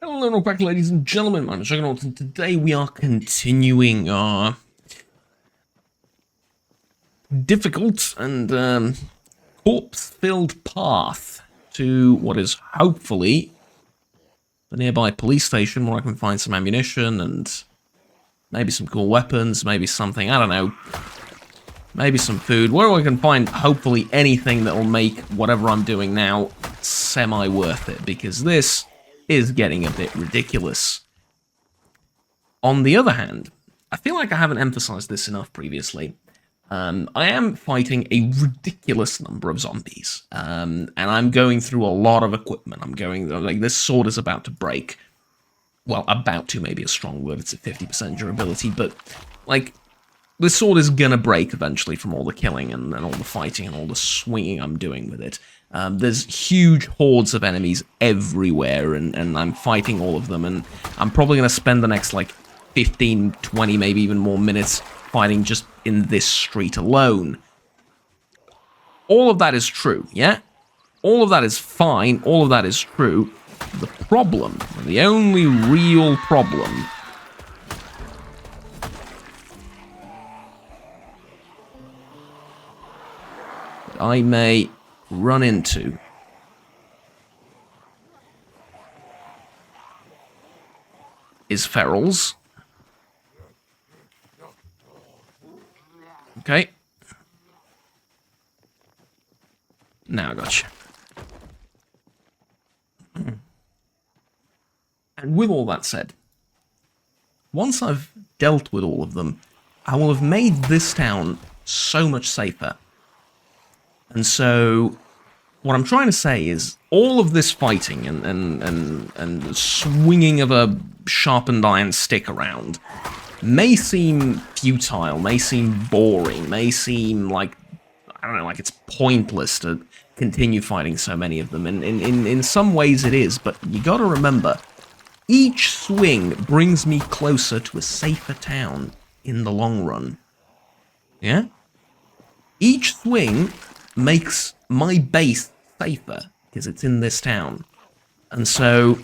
Hello, welcome back, ladies and gentlemen. I'm Juggernaut, and today we are continuing our difficult and corpse-filled path to what is hopefully the nearby police station where I can find some ammunition and maybe some cool weapons, maybe something, I don't know, maybe some food, where I can find hopefully anything that will make whatever I'm doing now semi-worth it, because this is getting a bit ridiculous. On the other hand, I feel like I haven't emphasized this enough previously. I am fighting a ridiculous number of zombies, and I'm going through a lot of equipment. I'm going, like, this sword is about to break. Well, about to, maybe a strong word, it's at 50% durability, but, like, this sword is gonna break eventually from all the killing and all the fighting and all the swinging I'm doing with it. There's huge hordes of enemies everywhere, and I'm fighting all of them, and I'm probably gonna spend the next, like, 15, 20, maybe even more minutes fighting just in this street alone. All of that is true, yeah? All of that is fine, all of that is true. The problem, the only real problem, that I may run into is ferals. Okay. Now I gotcha. And with all that said, once I've dealt with all of them, I will have made this town so much safer. And so, what I'm trying to say is, all of this fighting and swinging of a sharpened iron stick around may seem futile, may seem boring, may seem like, I don't know, like it's pointless to continue fighting so many of them. And in some ways it is, but you gotta remember, each swing brings me closer to a safer town in the long run. Yeah? Each swing makes my base safer, because it's in this town. And so,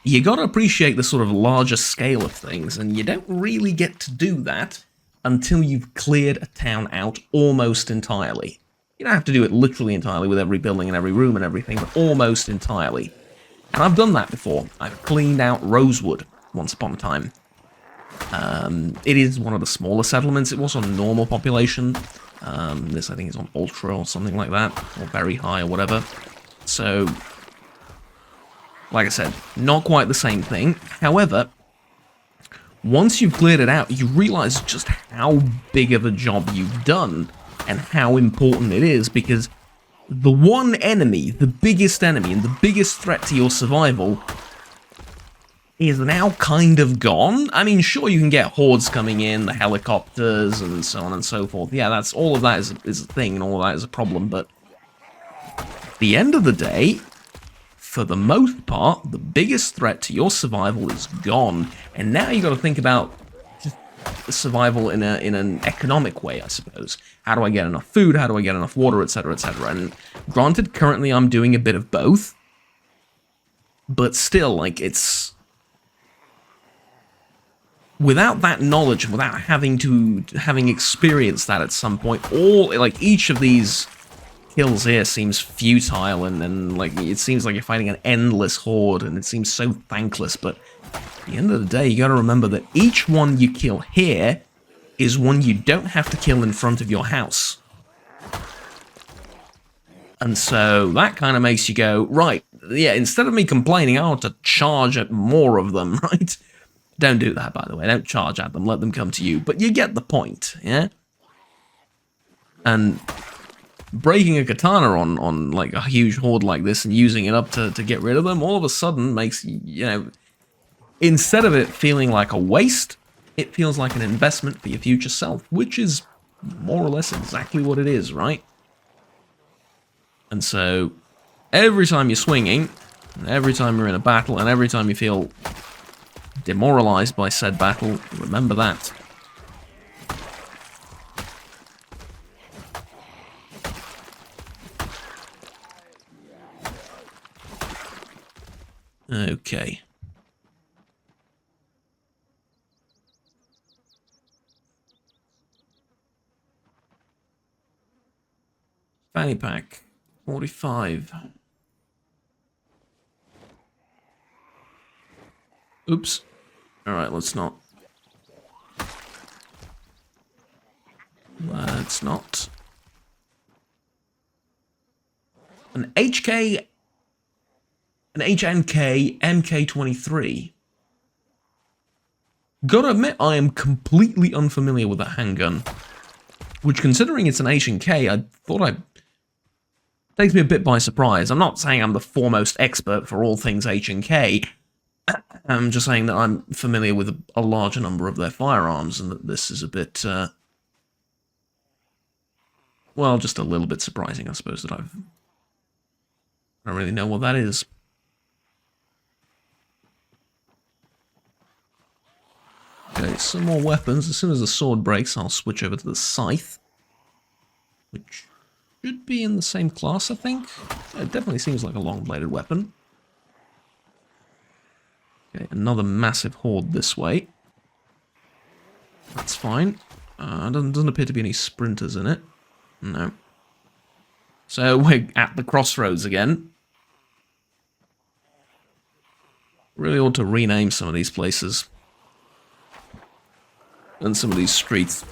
you gotta appreciate the sort of larger scale of things, and you don't really get to do that until you've cleared a town out almost entirely. You don't have to do it literally entirely with every building and every room and everything, but almost entirely. And I've done that before. I've cleaned out Rosewood once upon a time. It is one of the smaller settlements. It was on normal population. This, I think, is on Ultra or something like that, or very high or whatever. So, like I said, not quite the same thing. However, once you've cleared it out, you realize just how big of a job you've done and how important it is, because the one enemy, the biggest enemy and the biggest threat to your survival is now kind of gone. I mean, sure, you can get hordes coming in, the helicopters and so on and so forth. Yeah, that's all of that is a thing, and all of that is a problem, but at the end of the day, for the most part, the biggest threat to your survival is gone, and now you got to think about just survival in an economic way, I suppose. How do I get enough food? How do I get enough water, etc., etc.? And granted, currently I'm doing a bit of both, but still, like, it's without that knowledge, without having experienced that at some point, like, each of these kills here seems futile, and like, it seems like you're fighting an endless horde, and it seems so thankless, but at the end of the day, you gotta remember that each one you kill here is one you don't have to kill in front of your house. And so, that kind of makes you go, right, yeah, instead of me complaining, I want to charge at more of them, right? Don't do that, by the way. Don't charge at them. Let them come to you. But you get the point, yeah? And breaking a katana on like, a huge horde like this and using it up to get rid of them, all of a sudden makes, you know, instead of it feeling like a waste, it feels like an investment for your future self, which is more or less exactly what it is, right? And so, every time you're swinging, and every time you're in a battle, and every time you feel demoralized by said battle, remember that. Okay. fanny pack. 45. Oops. Alright, let's not. Let's not. An HK... An HNK MK23. Gotta admit, I am completely unfamiliar with that handgun. Which, considering it's an H&K, I thought I'd... Takes me a bit by surprise. I'm not saying I'm the foremost expert for all things H&K. I'm just saying that I'm familiar with a larger number of their firearms, and that this is a bit... well, just a little bit surprising, I suppose, that I don't really know what that is. Okay, some more weapons. As soon as the sword breaks, I'll switch over to the scythe. Which should be in the same class, I think. It definitely seems like a long-bladed weapon. Okay, another massive horde this way. That's fine. Doesn't appear to be any sprinters in it. No. So we're at the crossroads again. Really ought to rename some of these places. And some of these streets.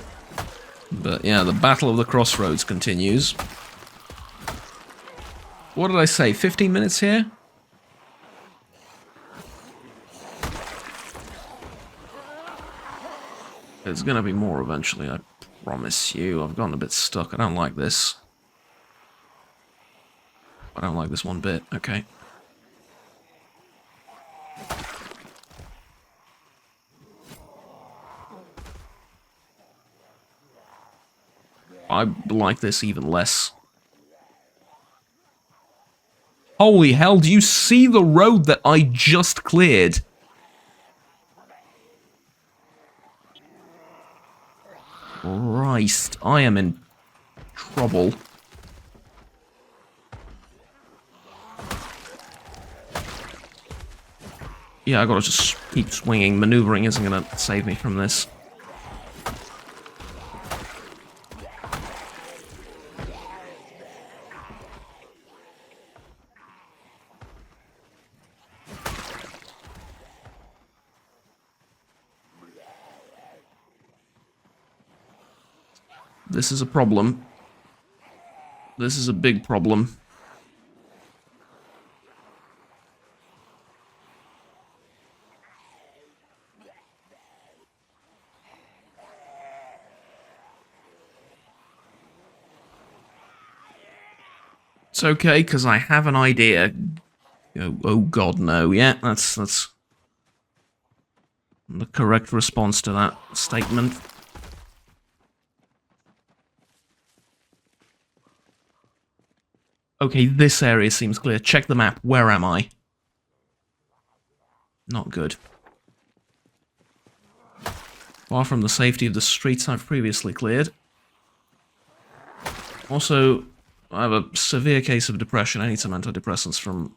But yeah, the Battle of the Crossroads continues. What did I say, 15 minutes here? There's gonna be more eventually, I promise you. I've gotten a bit stuck, I don't like this. I don't like this one bit, okay. I like this even less. Holy hell, do you see the road that I just cleared? Christ, I am in trouble. Yeah, I gotta just keep swinging. Maneuvering isn't gonna save me from this. This is a problem. This is a big problem. It's okay, because I have an idea. Oh god, no. Yeah, that's the correct response to that statement. Okay, this area seems clear. Check the map. Where am I? Not good. Far from the safety of the streets I've previously cleared. Also, I have a severe case of depression. I need some antidepressants from...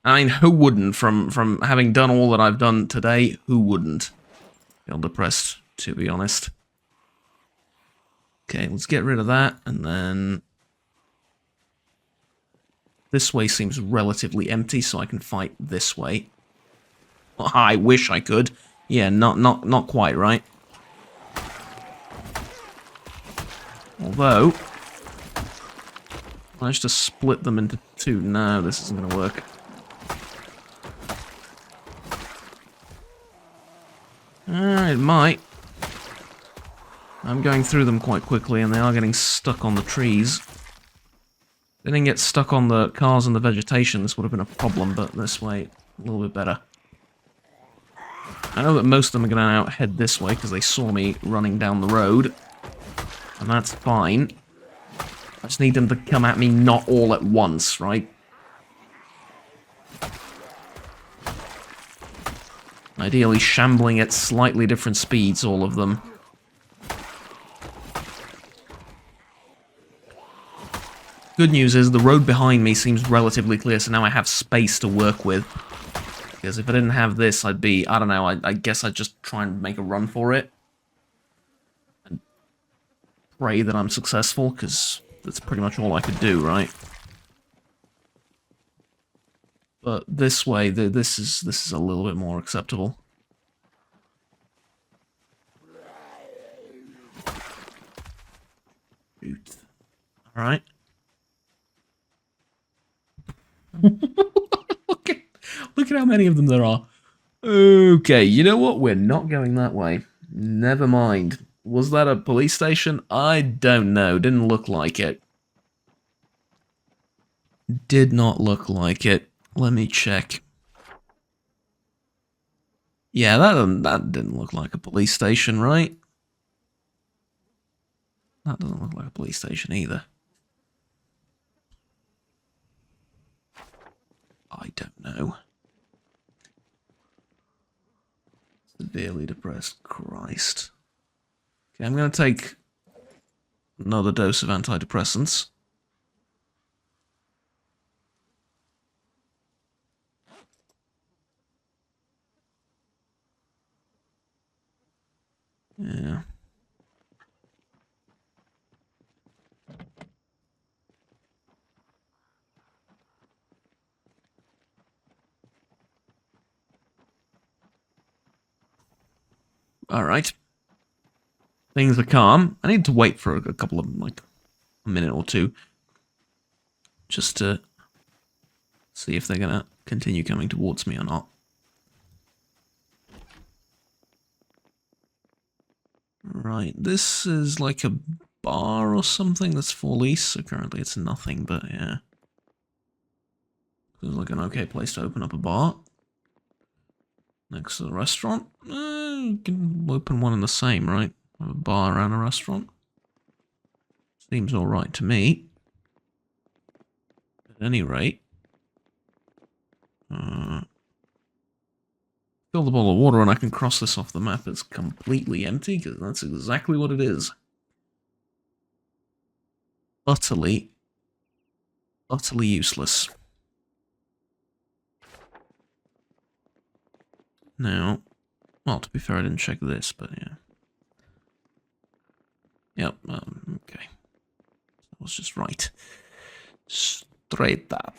I mean, who wouldn't? From having done all that I've done today, who wouldn't? Feel depressed, to be honest. Okay, let's get rid of that, and then... This way seems relatively empty, so I can fight this way. I wish I could. Yeah, not quite, right? Although... I managed to split them into two. No, this isn't going to work. It might. I'm going through them quite quickly, and they are getting stuck on the trees. They didn't get stuck on the cars and the vegetation, this would have been a problem, but this way, a little bit better. I know that most of them are going to head this way, because they saw me running down the road. And that's fine. I just need them to come at me not all at once, right? Ideally shambling at slightly different speeds, all of them. Good news is the road behind me seems relatively clear, so now I have space to work with. Because if I didn't have this, I'd be, I don't know, I guess I'd just try and make a run for it. And pray that I'm successful, because that's pretty much all I could do, right? But this way, this is a little bit more acceptable. Shoot. All right. Look at how many of them there are. Okay, you know what? We're not going that way. Never mind. Was that a police station? I don't know. Didn't look like it. Did not look like it. Let me check. Yeah, that didn't look like a police station, right? That doesn't look like a police station either. I don't know. Severely depressed. Christ. Okay, I'm going to take another dose of antidepressants. Yeah. Alright. Things are calm. I need to wait for a couple of, like, a minute or two. Just to see if they're gonna continue coming towards me or not. Right, this is like a bar or something that's for lease, so currently it's nothing, but yeah. Feels like an okay place to open up a bar. Next to the restaurant. You can open one in the same, right? A bar and a restaurant. Seems alright to me. At any rate. Fill the bowl of water and I can cross this off the map as completely empty, because that's exactly what it is. Utterly useless. Now, well, to be fair, I didn't check this, but yeah. Yep, okay. That was just right. Straight up.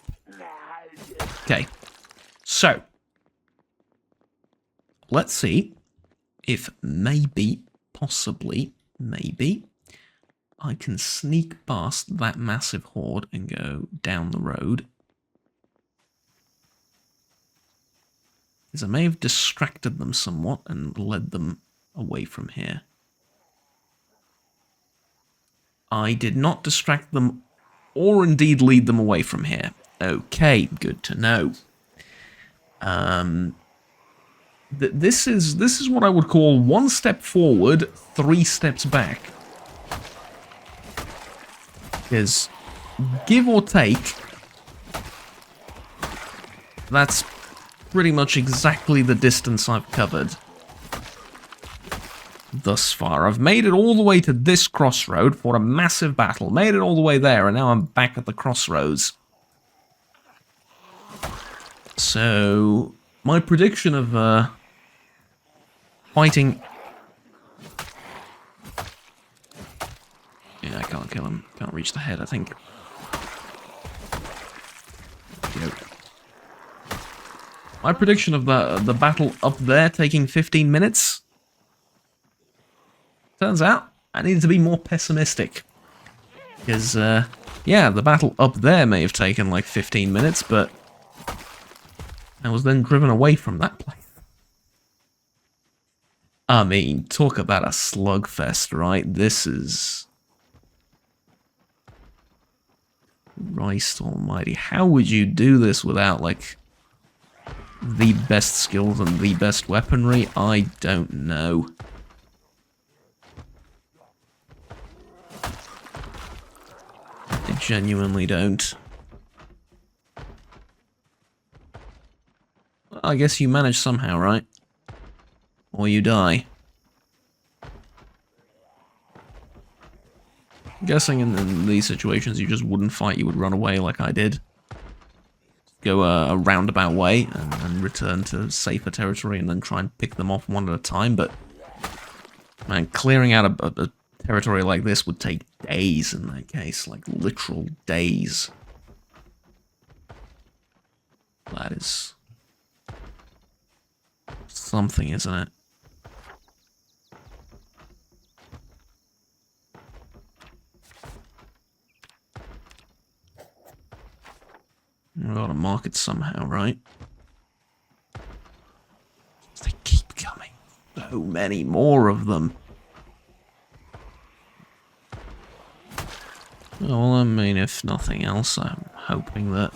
Okay, so let's see if maybe, possibly, maybe, I can sneak past that massive horde and go down the road. Because I may have distracted them somewhat and led them away from here. I did not distract them or indeed lead them away from here. Okay, good to know. This is what I would call 1 step forward, 3 steps back. Because, give or take, that's pretty much exactly the distance I've covered thus far. I've made it all the way to this crossroad for a massive battle. Made it all the way there, and now I'm back at the crossroads. So, my prediction of fighting... Yeah, I can't kill him. Can't reach the head, I think. Yep. My prediction of the battle up there taking 15 minutes... Turns out, I needed to be more pessimistic. Because, yeah, the battle up there may have taken like 15 minutes, but I was then driven away from that place. I mean, talk about a slugfest, right? This is... Christ almighty. How would you do this without, like, the best skills and the best weaponry? I don't know. I genuinely don't. Well, I guess you manage somehow, right? Or you die. I'm guessing in these situations you just wouldn't fight, you would run away like I did. Go a roundabout way and return to safer territory and then try and pick them off one at a time, but... Man, clearing out a Territory like this would take days in that case, like literal days. That is something, isn't it? We've got to mark it somehow, right? They keep coming. So many more of them. Well, I mean, if nothing else, I'm hoping that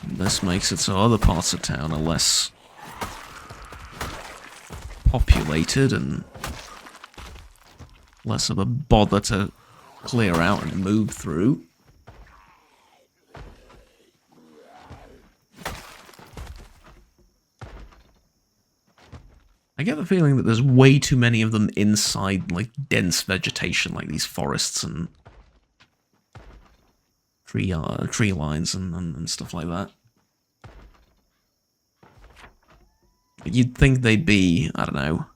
this makes it so other parts of town are less populated and less of a bother to clear out and move through. I get the feeling that there's way too many of them inside, like, dense vegetation, like these forests and tree lines and stuff like that. You'd think they'd be, I don't know,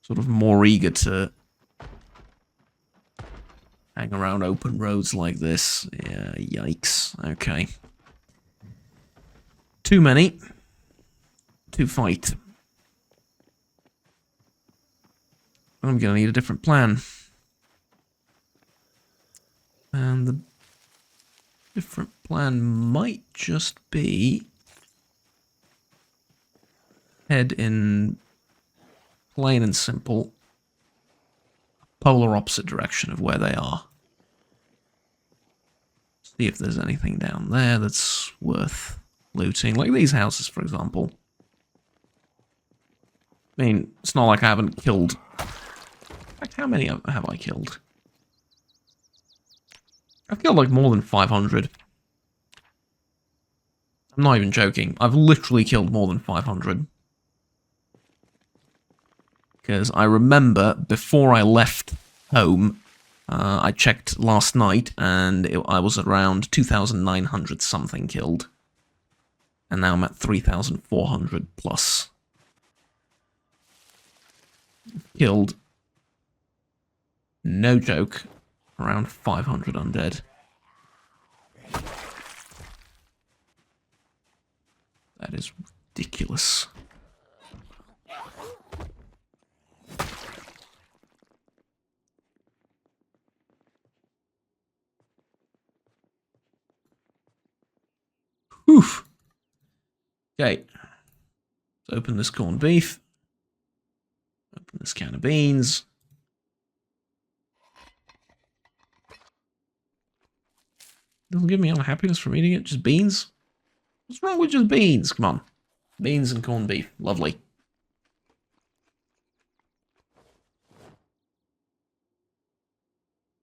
sort of more eager to hang around open roads like this. Yeah, yikes. Okay. Too many to fight. I'm gonna need a different plan. And the different plan might just be head in plain and simple polar opposite direction of where they are. See if there's anything down there that's worth looting, like these houses, for example. I mean, it's not like I haven't killed... In fact, how many have I killed? I've killed like more than 500. I'm not even joking. I've literally killed more than 500. Because I remember before I left home, I checked last night and I was around 2,900 something killed. And now I'm at 3,400 plus. Killed, no joke, around 500 undead. That is ridiculous. Whew. Okay. Let's open this corned beef. Open this can of beans. Doesn't give me any happiness from eating it, just beans? What's wrong with just beans? Come on. Beans and corned beef. Lovely.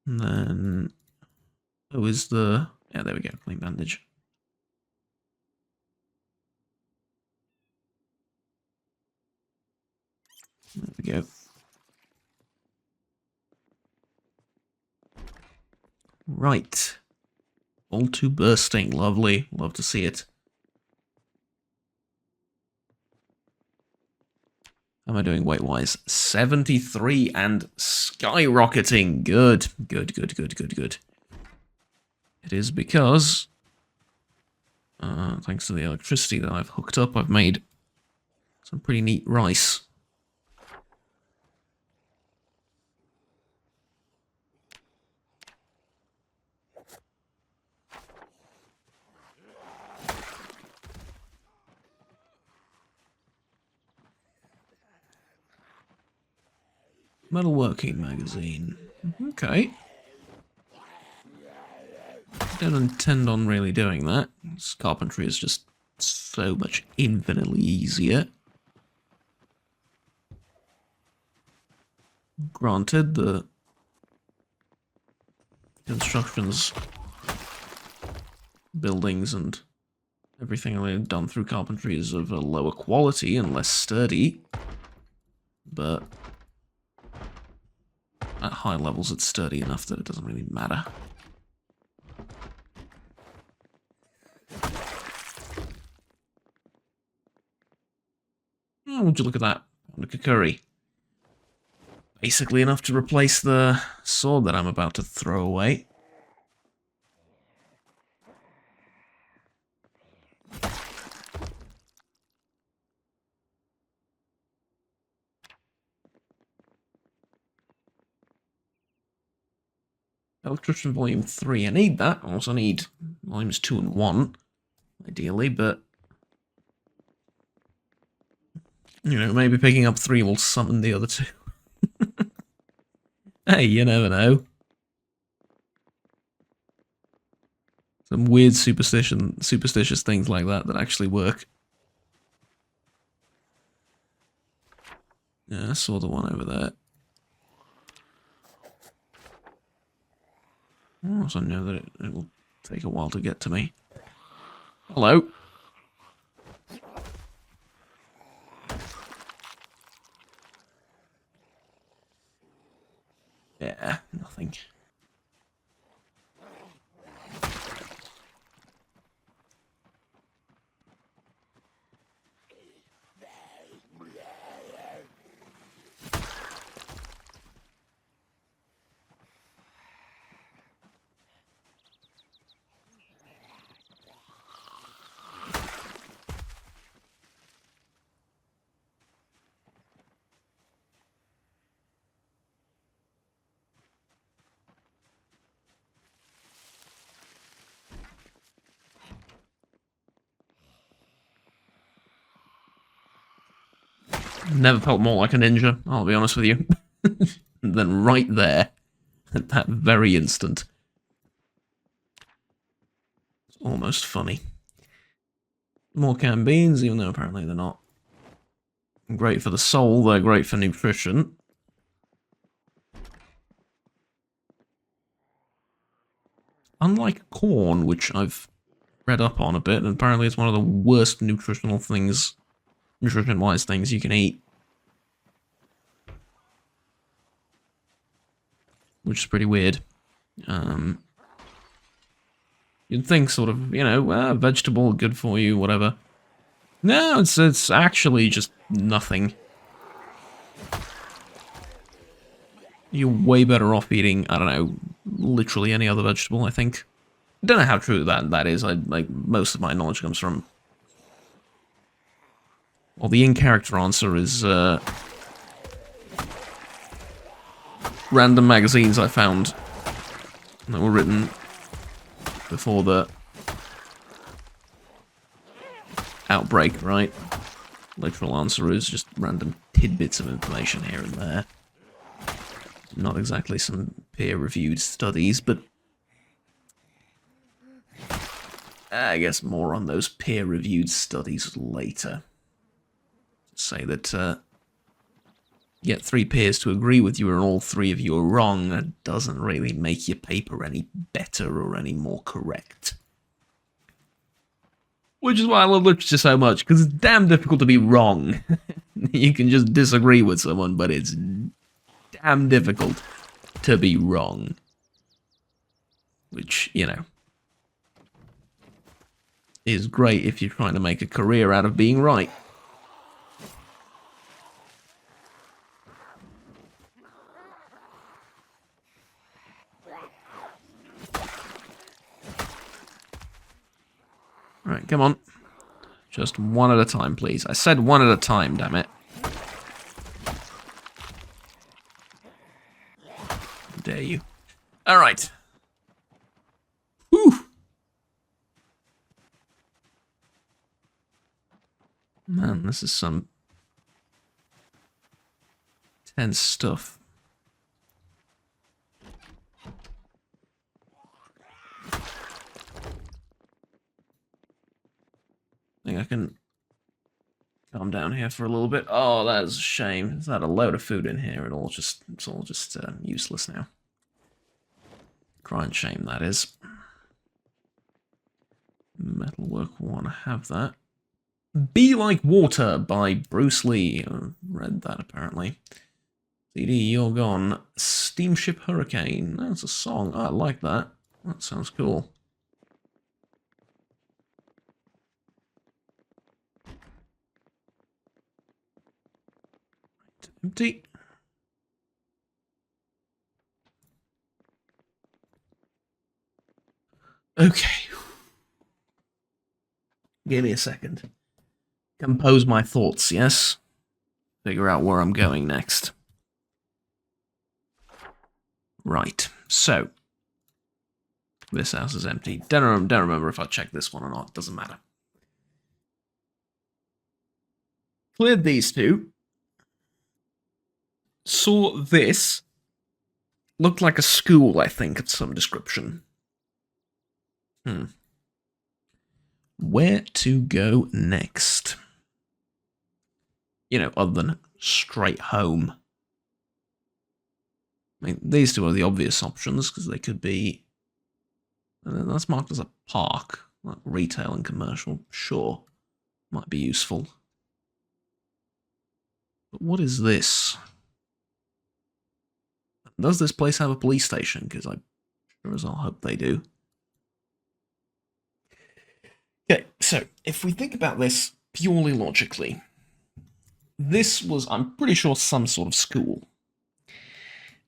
And then... Oh, is the... Yeah, there we go. Clean bandage. There we go. Right. All to bursting. Lovely. Love to see it. How am I doing weight-wise? 73 and skyrocketing. Good. Good, good, good, good, good. It is because, thanks to the electricity that I've hooked up, I've made some pretty neat rice. Metalworking magazine. Okay. I don't intend on really doing that. This carpentry is just so much infinitely easier. Granted, the constructions, buildings, and everything I've done through carpentry is of a lower quality and less sturdy, but at high levels it's sturdy enough that it doesn't really matter. Oh, would you look at that? Found a Kukuri. Basically enough to replace the sword that I'm about to throw away. Electrician Volume 3. I need that. I also need Volumes 2 and 1, ideally, but... You know, maybe picking up 3 will summon the other 2. Hey, you never know. Some weird superstitious things like that actually work. Yeah, I saw the one over there. I also know that it will take a while to get to me. Hello. Yeah, nothing. Never felt more like a ninja, I'll be honest with you. Than right there, at that very instant. It's almost funny. More canned beans, even though apparently they're not great for the soul, they're great for nutrition. Unlike corn, which I've read up on a bit, and apparently it's one of the worst nutrition-wise things you can eat. Which is pretty weird. You'd think sort of, you know, vegetable, good for you, whatever. No, it's actually just nothing. You're way better off eating, I don't know, literally any other vegetable, I think. I don't know how true that is. Like, most of my knowledge comes from... Well, the in-character answer is, random magazines I found that were written before the outbreak, right? Literal answer is just random tidbits of information here and there. Not exactly some peer-reviewed studies, but I guess more on those peer-reviewed studies later. Say that get 3 peers to agree with you and all 3 of you are wrong, that doesn't really make your paper any better or any more correct. Which is why I love literature so much, because it's damn difficult to be wrong. You can just disagree with someone, but it's damn difficult to be wrong. Which, you know, is great if you're trying to make a career out of being right. Right, come on. Just one at a time, please. I said one at a time, damn it. How dare you. Alright. Whew. Man, this is some tense stuff. I think I can calm down here for a little bit. Oh, that is a shame. There's not a load of food in here. It's all just useless now. Crying shame, that is. Metalwork 1, I have that. Be Like Water by Bruce Lee. I read that, apparently. CD, You're Gone. Steamship Hurricane. That's a song. Oh, I like that. That sounds cool. Empty. Okay. Give me a second. Compose my thoughts, yes? Figure out where I'm going next. Right, so. This house is empty. Don't remember if I checked this one or not. Doesn't matter. Cleared these two. Saw this. Looked like a school, I think, of some description. Where to go next? You know, other than straight home. I mean, these two are the obvious options, because they could be... That's marked as a park. Like retail and commercial, sure. Might be useful. But what is this? Does this place have a police station? Because I sure as I'll hope they do. Okay, so if we think about this purely logically, this was, I'm pretty sure, some sort of school.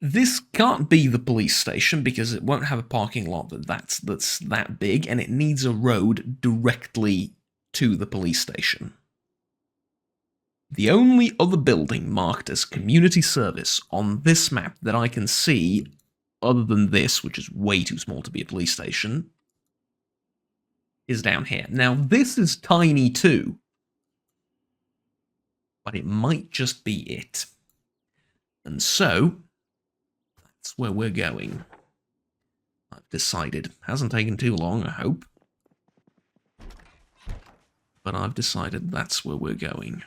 This can't be the police station because it won't have a parking lot that's that big, and it needs a road directly to the police station. The only other building marked as community service on this map that I can see, other than this, which is way too small to be a police station, is down here. Now, this is tiny too, but it might just be it. And so, that's where we're going. I've decided. Hasn't taken too long, I hope. But I've decided that's where we're going.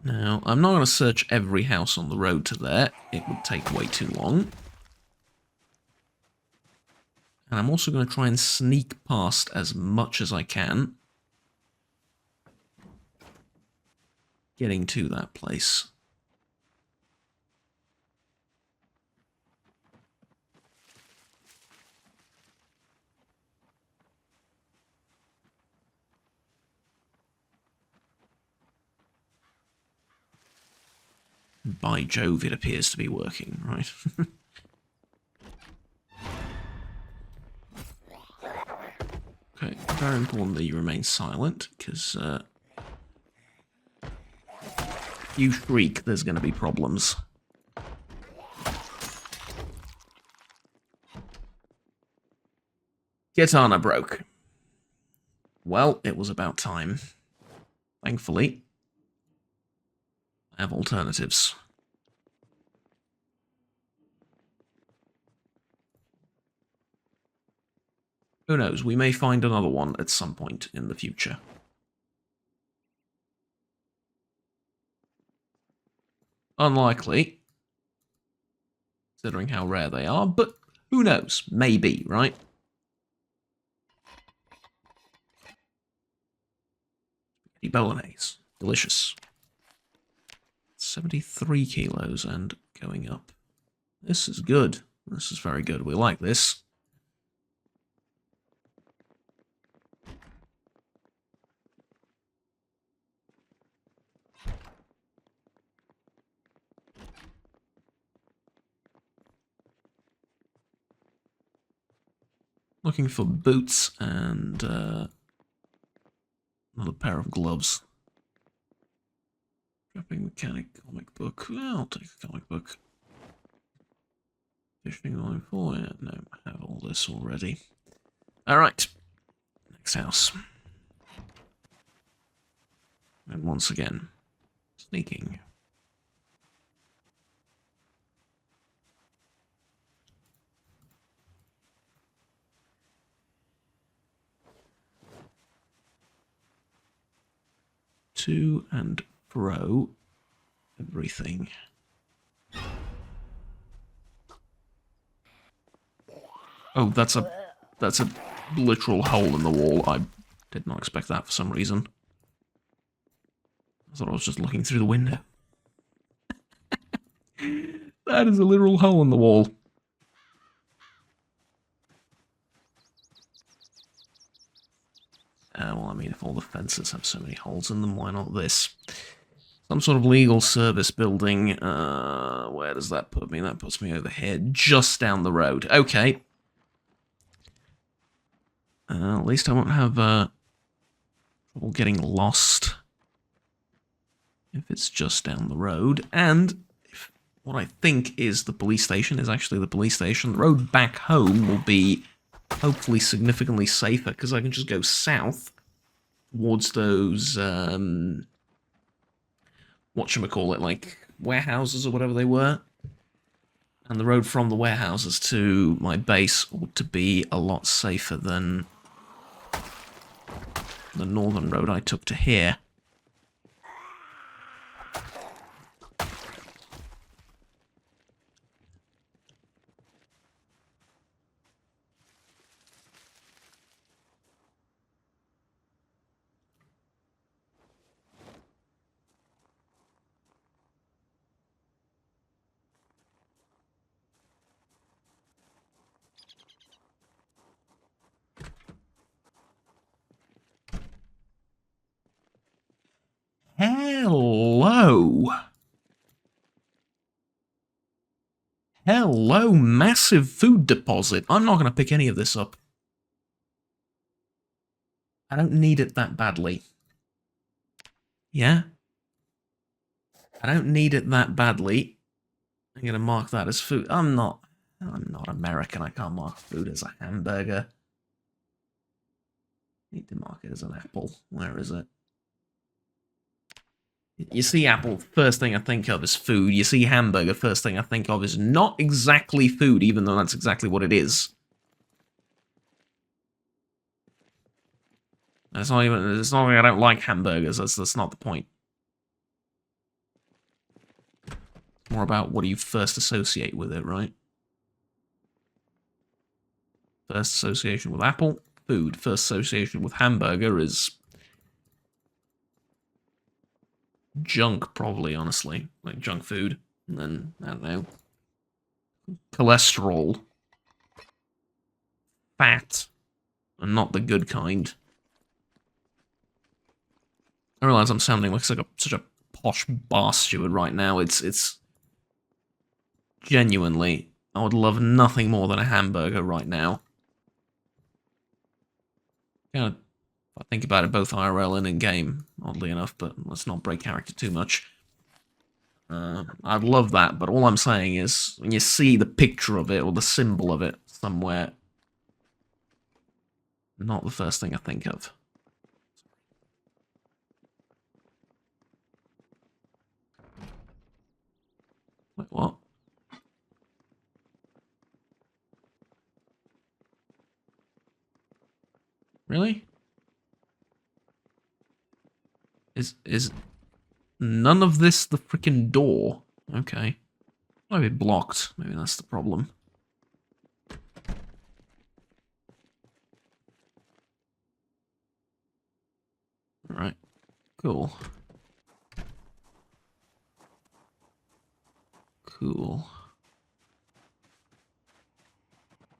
Now, I'm not going to search every house on the road to there. It would take way too long. And I'm also going to try and sneak past as much as I can, getting to that place. By Jove, it appears to be working, right? Okay, very important that you remain silent, because if you shriek, there's going to be problems. Katana broke. Well, it was about time. Thankfully, I have alternatives. Who knows, we may find another one at some point in the future. Unlikely, considering how rare they are, but who knows, maybe, right? Spaghetti bolognese, delicious. 73 kilos and going up. This is good. This is very good. We like this. Looking for boots and another pair of gloves. Trapping mechanic comic book. Well, I'll take a comic book. Fishing line 4. Yeah, no, I have all this already. Alright. Next house. And once again, sneaking. To and fro everything. Oh, that's a literal hole in the wall. I did not expect that for some reason. I thought I was just looking through the window. That is a literal hole in the wall. Well, I mean, if all the fences have so many holes in them, why not this? Some sort of legal service building. Where does that put me? That puts me over here, just down the road. Okay. At least I won't have trouble getting lost if it's just down the road. And if what I think is the police station is actually the police station, the road back home will be hopefully significantly safer because I can just go south towards those, whatchamacallit, like warehouses or whatever they were. And the road from the warehouses to my base ought to be a lot safer than the northern road I took to here. Hello. Hello, massive food deposit. I'm not going to pick any of this up. I don't need it that badly. Yeah? I don't need it that badly. I'm going to mark that as food. I'm not American. I can't mark food as a hamburger. I need to mark it as an apple. Where is it? You see apple, first thing I think of is food. You see hamburger, first thing I think of is not exactly food, even though that's exactly what it is. It's not like I don't like hamburgers, that's not the point. It's more about what do you first associate with it, right? First association with apple, food. First association with hamburger is junk, probably, honestly. Like junk food. And then, I don't know. Cholesterol. Fat. And not the good kind. I realize I'm sounding like such a posh bar steward right now. It's genuinely, I would love nothing more than a hamburger right now. You know, if I think about it, both IRL and in-game, oddly enough, but let's not break character too much. I'd love that, but all I'm saying is, when you see the picture of it, or the symbol of it somewhere, not the first thing I think of. Wait, what? Really? Is none of this the freaking door? Okay. Might be blocked. Maybe that's the problem. Alright. Cool. Cool.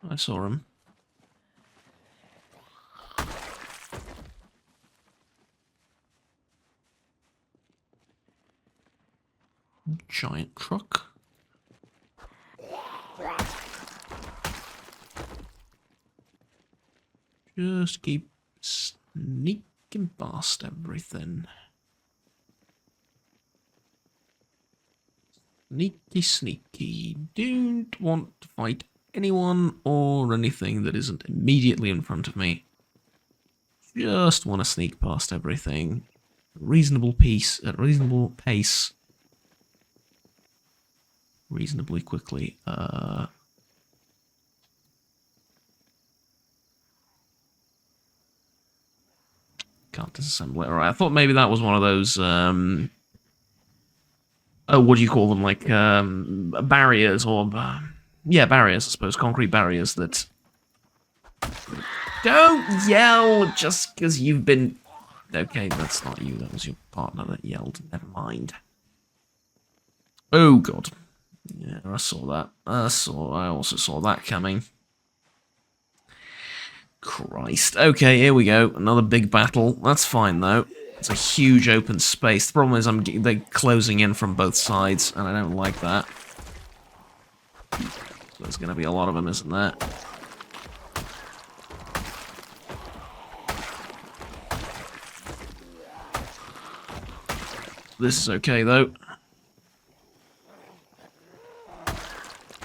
I saw him. Giant truck. Just keep sneaking past everything. Sneaky, sneaky. Don't want to fight anyone or anything that isn't immediately in front of me. Just want to sneak past everything. Reasonable pace, reasonably quickly. Can't disassemble it. Alright, I thought maybe that was one of those, oh, what do you call them? Like, barriers, or, yeah, barriers, I suppose. Concrete barriers that... Don't yell just because you've been... Okay, that's not you. That was your partner that yelled. Never mind. Oh, God. Yeah, I saw that. I also saw that coming. Christ. Okay, here we go. Another big battle. That's fine, though. It's a huge open space. The problem is they're closing in from both sides, and I don't like that. There's going to be a lot of them, isn't there? This is okay, though.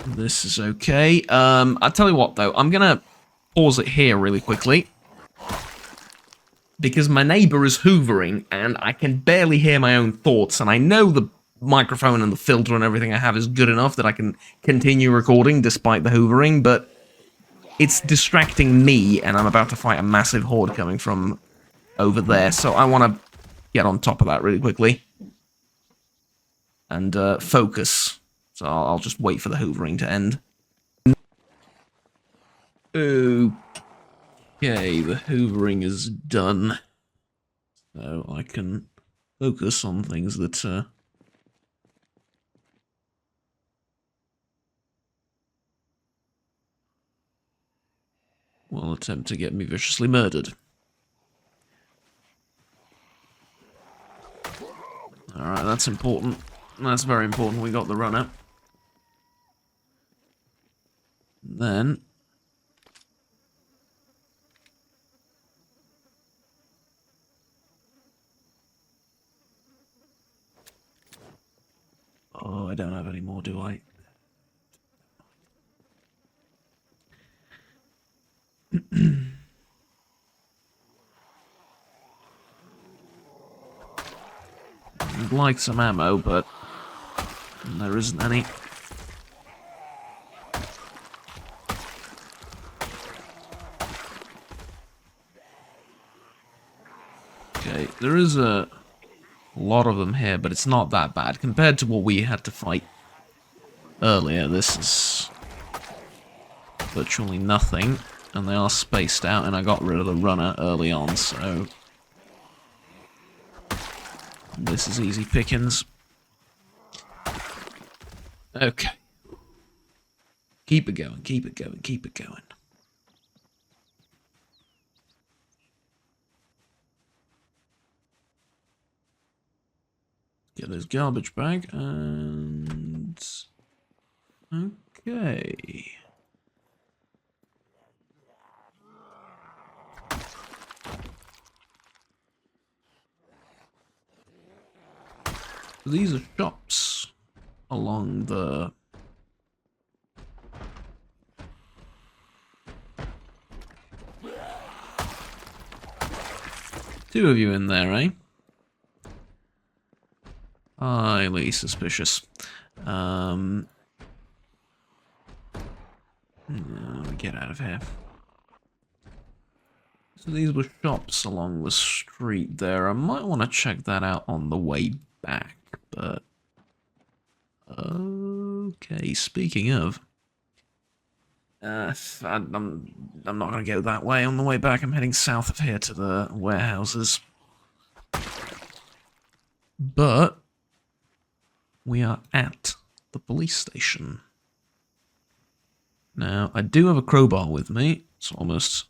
This is okay. I'll tell you what, though. I'm going to pause it here really quickly. Because my neighbour is hoovering, and I can barely hear my own thoughts, and I know the microphone and the filter and everything I have is good enough that I can continue recording despite the hoovering, but it's distracting me, and I'm about to fight a massive horde coming from over there, so I want to get on top of that really quickly. And focus. So I'll just wait for the hoovering to end. Okay, the hoovering is done. So I can focus on things that will attempt to get me viciously murdered. Alright, that's important. That's very important. We got the runner. Then... oh, I don't have any more, do I? I'd like some ammo, but there isn't any. Okay, there is a lot of them here, but it's not that bad. Compared to what we had to fight earlier, this is virtually nothing. And they are spaced out, and I got rid of the runner early on, so... this is easy pickings. Okay. Keep it going, keep it going, keep it going. Get this garbage bag, and... okay. These are shops along the... two of you in there, eh? Highly suspicious. Get out of here. So these were shops along the street there. I might want to check that out on the way back, but... okay, speaking of... I'm not going to go that way on the way back. I'm heading south of here to the warehouses. But... we are at the police station. Now, I do have a crowbar with me. It's almost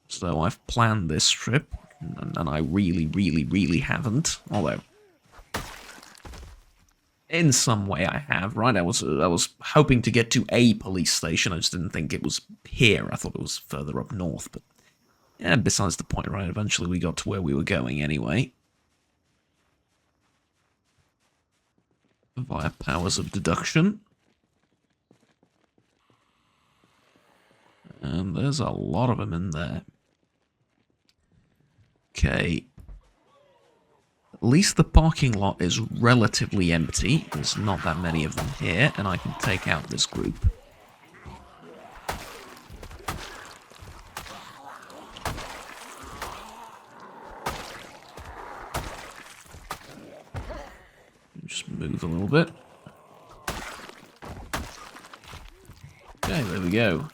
as though I've planned this trip, and I really, really, really haven't. Although, in some way I have, right? I was hoping to get to a police station. I just didn't think it was here. I thought it was further up north, but yeah, besides the point, right? Eventually we got to where we were going anyway. Via powers of deduction. And there's a lot of them in there. Okay. At least the parking lot is relatively empty. There's not that many of them here, and I can take out this group. Just move a little bit. Okay, there we go.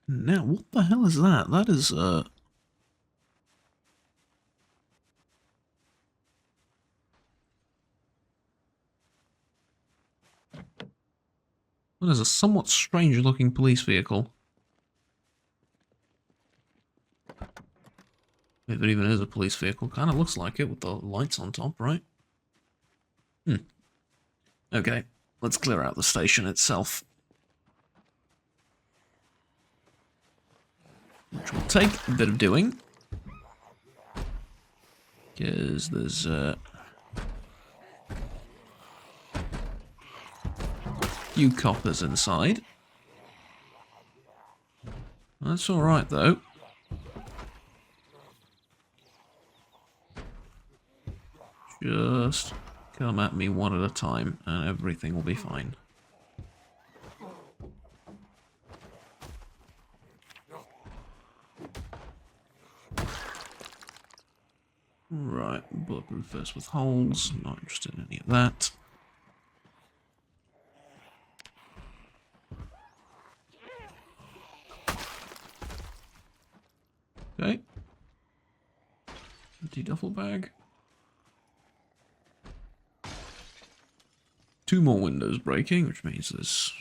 Now, what the hell is that? That is, Well, there's a somewhat strange looking police vehicle. If it even is a police vehicle, kind of looks like it with the lights on top, right? Okay, let's clear out the station itself. Which will take a bit of doing. Because there's a few coppers inside. That's alright though. Just come at me one at a time and everything will be fine. Right, bulletproof vest with holes. Not interested in any of that. Okay. Empty duffel bag. 2 more windows breaking, which means there's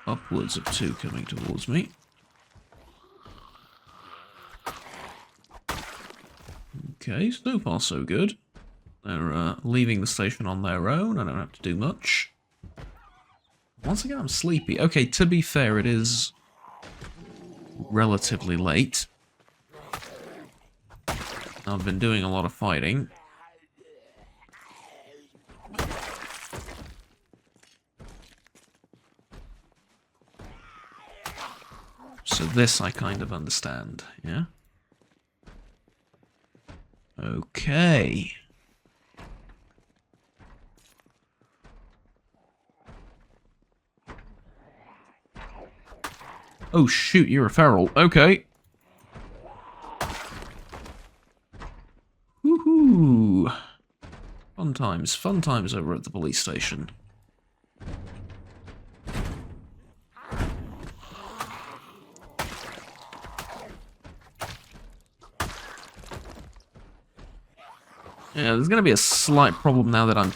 upwards of 2 coming towards me. Okay, so far so good. They're leaving the station on their own. I don't have to do much. Once again, I'm sleepy. Okay, to be fair, it is relatively late. I've been doing a lot of fighting. So this I kind of understand, yeah? Okay. Oh shoot, you're a feral. Okay. Woohoo! Fun times over at the police station. Yeah, there's going to be a slight problem now that I'm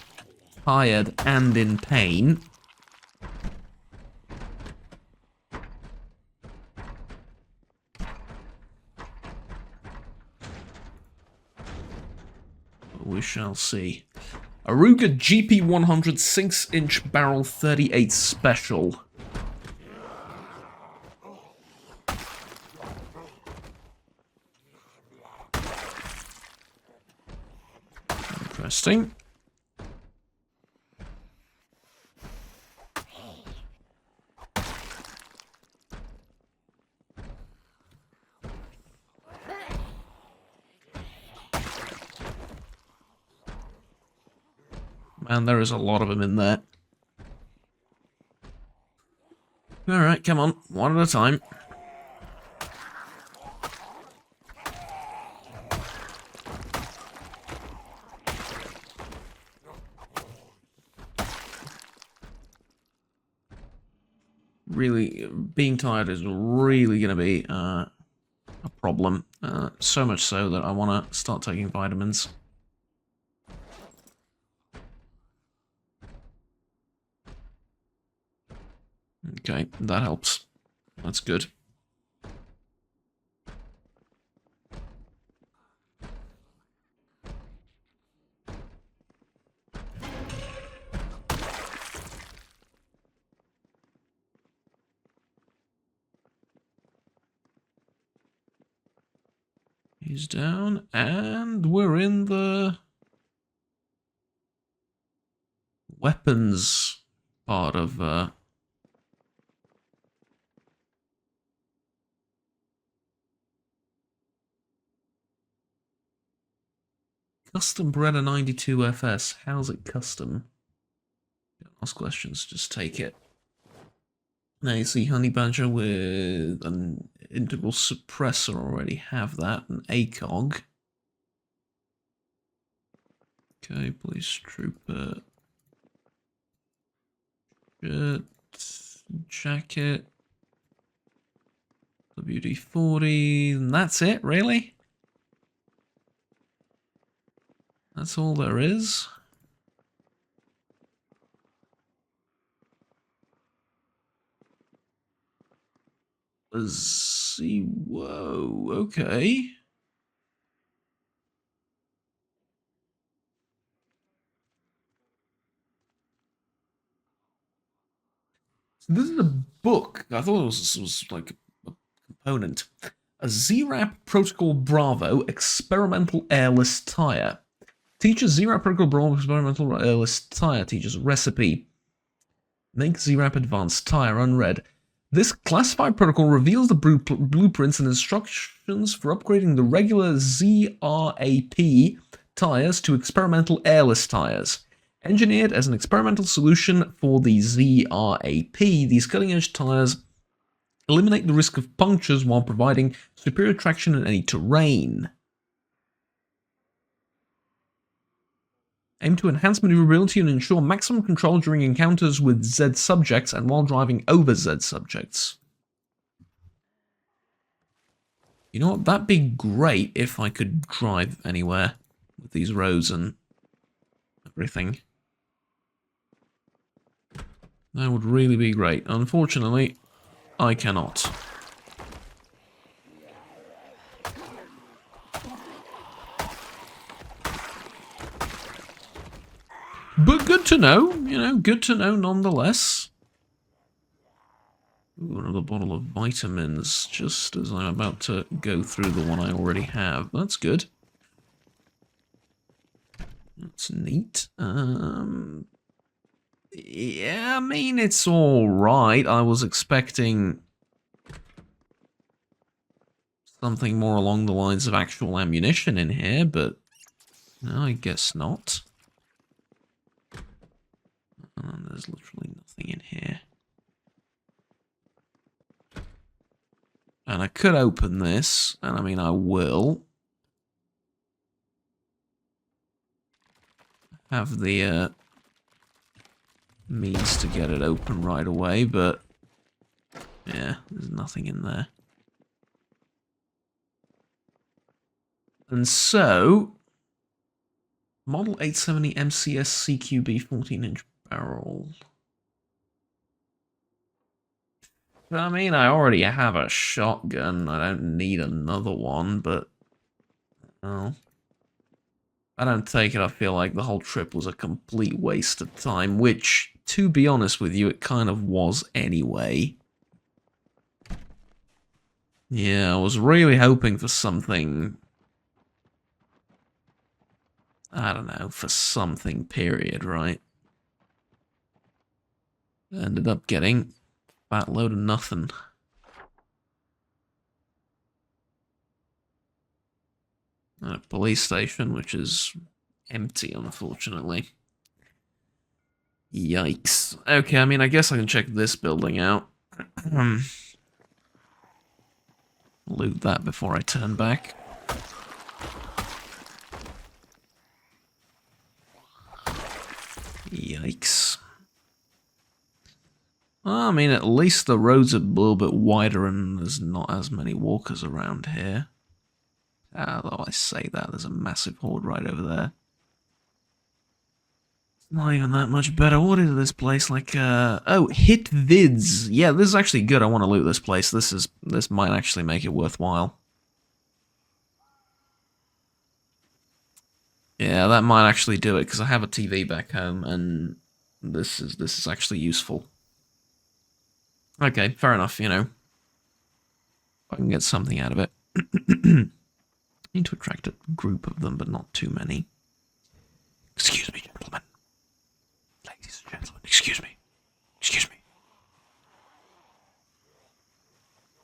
tired and in pain. But we shall see. Aruga GP100 6-inch barrel 38 special. Interesting. Man, there is a lot of them in there. Alright, come on. One at a time. Really, being tired is really going to be a problem. So much so that I want to start taking vitamins. Okay, that helps. That's good. He's down, and we're in the weapons part of Custom Bredder 92 FS. How's it custom? Don't ask questions, just take it. Now you see Honey Badger with an integral suppressor, already have that, an ACOG. Okay, police trooper. Shirt, jacket. WD-40, and that's it, really? That's all there is? Let's see. Whoa, okay. So this is a book. I thought this was like a component. A ZRAP Protocol Bravo experimental airless tire. Teaches ZRAP Protocol Bravo experimental airless tire. Teaches recipe. Make ZRAP advanced tire unread. This classified protocol reveals the blueprints and instructions for upgrading the regular ZRAP tires to experimental airless tires. Engineered as an experimental solution for the ZRAP, these cutting-edge tires eliminate the risk of punctures while providing superior traction in any terrain. Aim to enhance maneuverability and ensure maximum control during encounters with Z subjects and while driving over Z subjects. You know what? That'd be great if I could drive anywhere with these roads and everything. That would really be great. Unfortunately, I cannot. But good to know, you know, good to know nonetheless. Ooh, another bottle of vitamins, just as I'm about to go through the one I already have. That's good. That's neat. Yeah, I mean, it's alright. I was expecting something more along the lines of actual ammunition in here, but no, I guess not. And there's literally nothing in here. And I could open this, and I mean, I will. Have the means to get it open right away, but yeah, there's nothing in there. And so, Model 870 MCS CQB 14-inch barrel. I mean, I already have a shotgun. I don't need another one, but well, I don't take it. I feel like the whole trip was a complete waste of time, which, to be honest with you, it kind of was anyway. Yeah, I was really hoping for something, I don't know, for something, period, right? Ended up getting a fat load of nothing. And a police station, which is empty, unfortunately. Yikes. Okay, I mean, I guess I can check this building out. Loot that before I turn back. Yikes. I mean, at least the roads are a little bit wider and there's not as many walkers around here. Although I say that, there's a massive horde right over there. It's not even that much better. What is this place like? Oh, hit vids. Yeah, this is actually good. I want to loot this place. This might actually make it worthwhile. Yeah, that might actually do it because I have a TV back home, and this is actually useful. Okay, fair enough. You know, I can get something out of it. Need to attract a group of them, but not too many. Excuse me, gentlemen. Ladies and gentlemen, excuse me. Excuse me.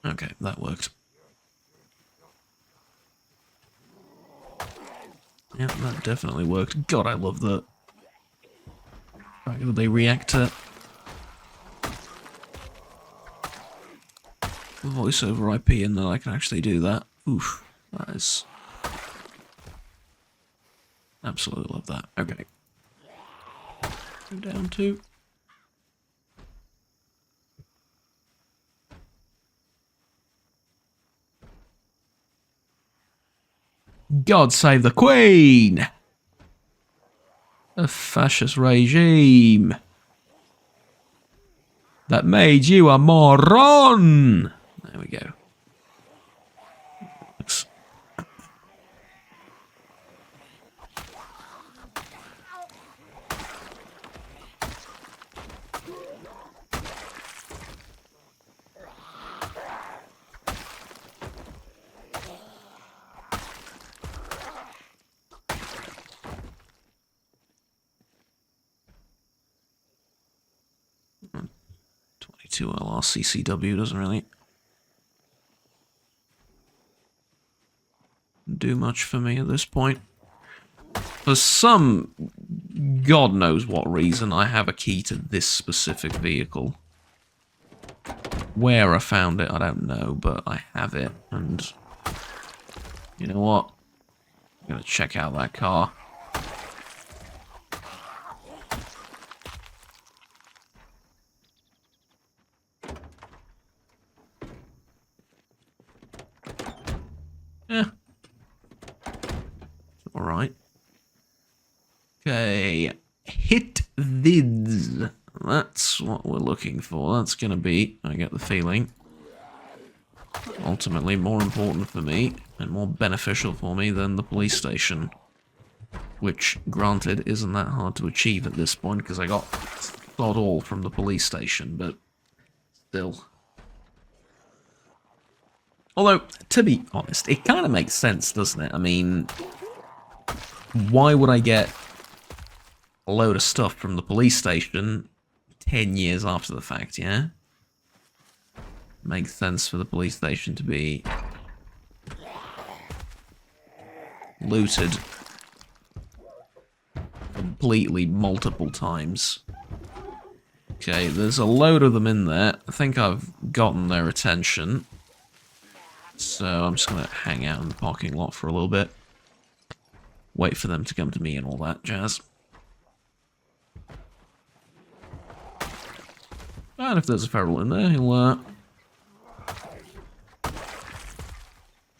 Okay, that worked. Yeah, that definitely worked. God, I love that. Right, will they react to voice over IP and then I can actually do that? Oof, that is... Absolutely love that. Okay. Go down to... God save the Queen! A fascist regime that made you a moron! There There we go. Looks... LR CCW doesn't really do much for me at this point. For some God knows what reason, I have a key to this specific vehicle. Where I found it, I don't know, but I have it, and you know what? I'm gonna check out that car. Yeah. Alright. Okay. Hit vids. That's what we're looking for. That's gonna be, I get the feeling, ultimately more important for me and more beneficial for me than the police station. Which, granted, isn't that hard to achieve at this point because I got all from the police station, but still. Although, to be honest, it kind of makes sense, doesn't it? I mean, why would I get a load of stuff from the police station 10 years after the fact, yeah? Makes sense for the police station to be looted completely multiple times. Okay, there's a load of them in there. I think I've gotten their attention. So I'm just going to hang out in the parking lot for a little bit. Wait for them to come to me and all that jazz. And if there's a feral in there, he'll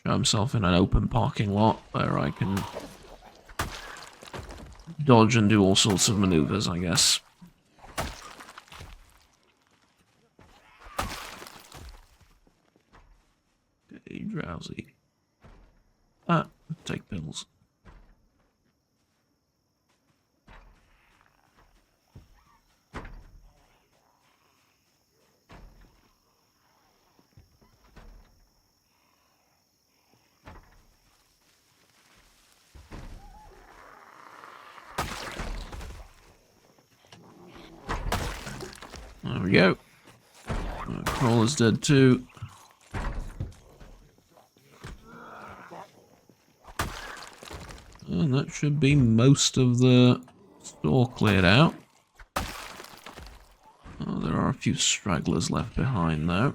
show himself in an open parking lot where I can dodge and do all sorts of maneuvers, I guess. Okay, drowsy. Take pills. There we go. Crawler's dead too. And that should be most of the store cleared out. Oh, there are a few stragglers left behind though.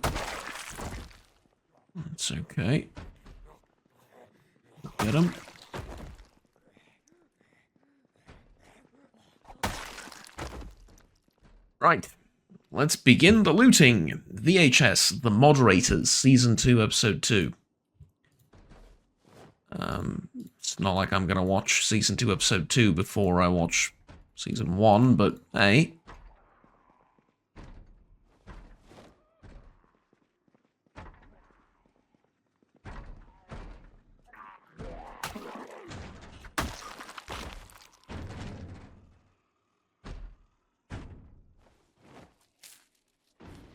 That's okay. Get them. Right. Let's begin the looting. VHS, The Moderators, Season 2, Episode 2. It's not like I'm going to watch Season 2, Episode 2 before I watch Season 1, but hey.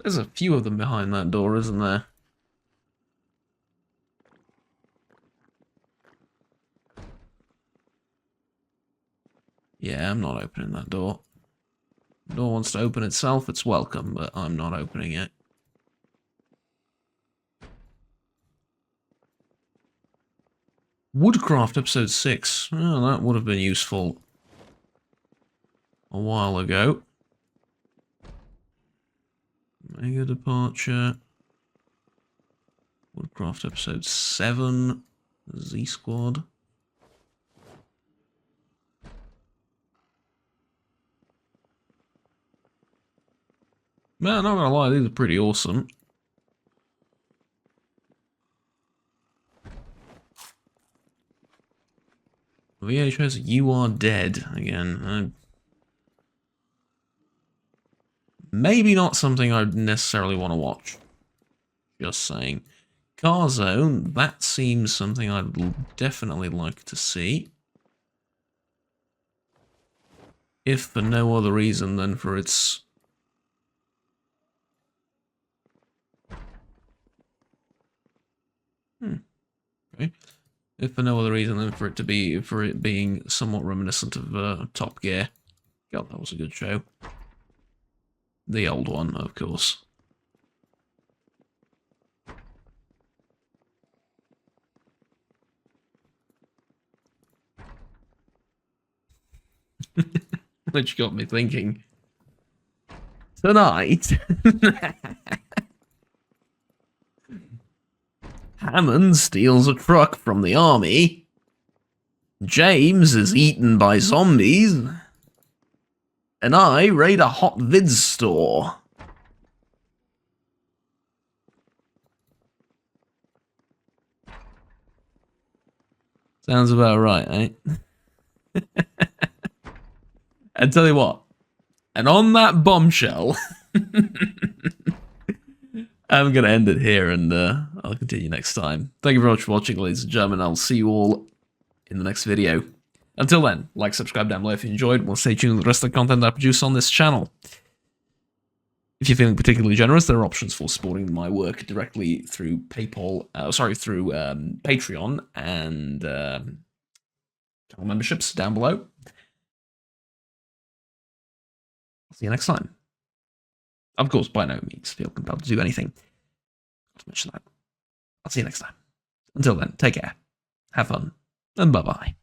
There's a few of them behind that door, isn't there? Yeah, I'm not opening that door. The door wants to open itself, it's welcome, but I'm not opening it. Woodcraft Episode 6. Oh, that would have been useful a while ago. Mega Departure. Woodcraft Episode 7. Z-Squad. Man, not gonna lie, these are pretty awesome. VHS, You Are Dead. Again, maybe not something I'd necessarily want to watch. Just saying. Car zone, that seems something I'd definitely like to see. If for no other reason than for its... Okay. If for no other reason than for it being somewhat reminiscent of Top Gear. God, that was a good show. The old one, of course. Which got me thinking. Tonight, Hammond steals a truck from the army. James is eaten by zombies. And I raid a hot vids store. Sounds about right, eh? And tell you what, and on that bombshell, I'm going to end it here, and I'll continue next time. Thank you very much for watching, ladies and gentlemen. I'll see you all in the next video. Until then, like, subscribe down below if you enjoyed. We'll stay tuned to the rest of the content I produce on this channel. If you're feeling particularly generous, there are options for supporting my work directly through through Patreon and channel memberships down below. I'll see you next time. Of course, by no means feel compelled to do anything. Not to mention that. I'll see you next time. Until then, take care, have fun, and bye-bye.